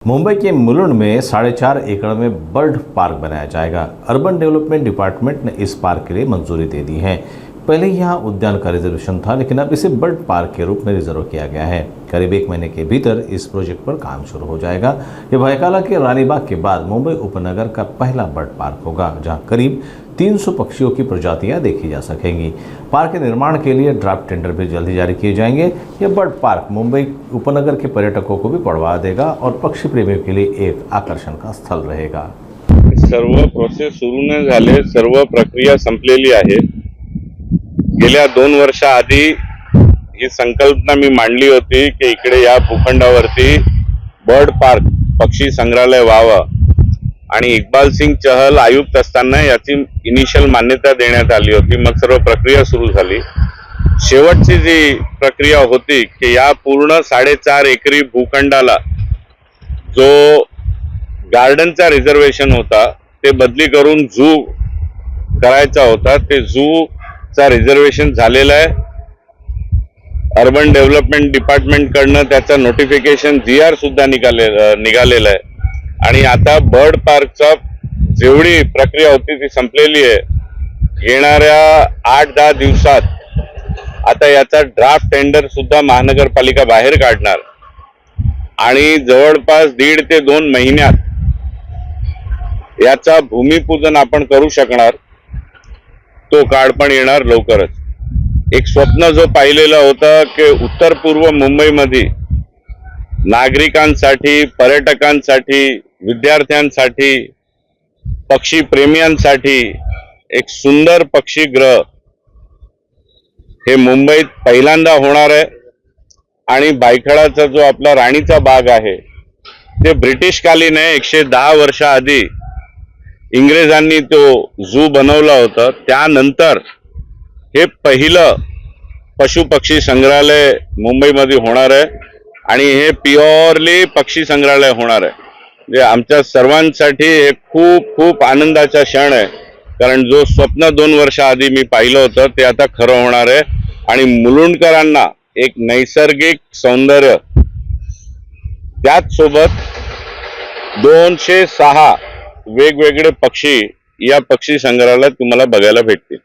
मुंबई के मुलुंड में 4.5 एकड़ में बर्ड पार्क बनाया जाएगा। अर्बन डेवलपमेंट डिपार्टमेंट ने इस पार्क के लिए मंजूरी दे दी है। पहले यहाँ उद्यान का रिजर्वेशन था, लेकिन अब इसे बर्ड पार्क के रूप में रिजर्व किया गया है। करीब 1 महीने के भीतर इस प्रोजेक्ट पर काम शुरू हो जाएगा। ये भायखला के रानीबाग के बाद मुंबई उपनगर का पहला बर्ड पार्क होगा, जहाँ करीब 300 पक्षियों की प्रजातियां देखी जा सकेंगी। पार्क के निर्माण के लिए ड्राफ्ट टेंडर भी जल्दी जारी किए जाएंगे। यह बर्ड पार्क मुंबई उपनगर के पर्यटकों को भी बढ़ावा देगा और पक्षी प्रेमियों के लिए एक आकर्षण का स्थल रहेगा। सर्व प्रोसेस सुरू न झाले, सर्व प्रक्रिया संपलेली आहे। गेल्या 2 वर्षाआधी ही संकल्पना मी मांडली होती की इकडे या भूखंडावरती बर्ड पार्क पक्षी संग्रहालय व्हावं आणि इक्बाल सिंग चहल आयुक्त असताना याची इनिशियल मान्यता देण्यात आली होती। मग सर्व प्रक्रिया सुरू झाली। शेवटची जी प्रक्रिया होती की या पूर्ण 4.5 एकरी भूखंडाला जो गार्डनचा रिझर्वेशन होता ते बदली करून झू करायचा होता। ते झू चा रिझर्वेशन झालेला आहे। अर्बन डेव्हलपमेंट डिपार्टमेंट कडनं त्याचा नोटिफिकेशन जीआर सुद्धा निघालेला आहे आणि आता बर्ड पार्कचा जेवढी प्रक्रिया होती ती संपलेली आहे। येणाऱ्या 8-10 दिवसात आता याचा ड्राफ्ट टेंडर सुद्धा महानगरपालिका बाहेर काढणार आणि जवळपास 1.5 ते 2 महिन्यात याचा भूमिपूजन आपण करू शकणार। तो काळ पण येणार लवकरच। एक स्वप्न जो पाहिलेला होता की उत्तर पूर्व मुंबईमध्ये नागरिकांसाठी, पर्यटकांसाठी, विद्यार्थ्यांसाठी, पक्षी प्रेमियांसाठी एक सुंदर पक्षीगृह हे मुंबईत पहिल्यांदा होणार आहे। आणि भायखळाचा जो आपला राणीचा बाग आहे ते ब्रिटिश कालीन आहे। 110 वर्षाआधी इंग्रजांनी तो झू बनवला होता। त्यानंतर हे पहिलं पशु पक्षी संग्रहालय मुंबईमध्ये होणार आहे आणि हे प्युअरली पक्षी संग्रहालय होणार आहे। जे आमच्या सर्वांसाठी हे खूप खूप आनंदाचा क्षण आहे, कारण जो स्वप्न 2 वर्षाआधी मी पाहिलं होतं ते आता खरं होणार आहे आणि मुलुंडकरांना एक नैसर्गिक सौंदर्य त्याच सोबत 206 वेगवेगळे पक्षी या पक्षी संग्रहालयात तुम्हाला बघायला भेटतील।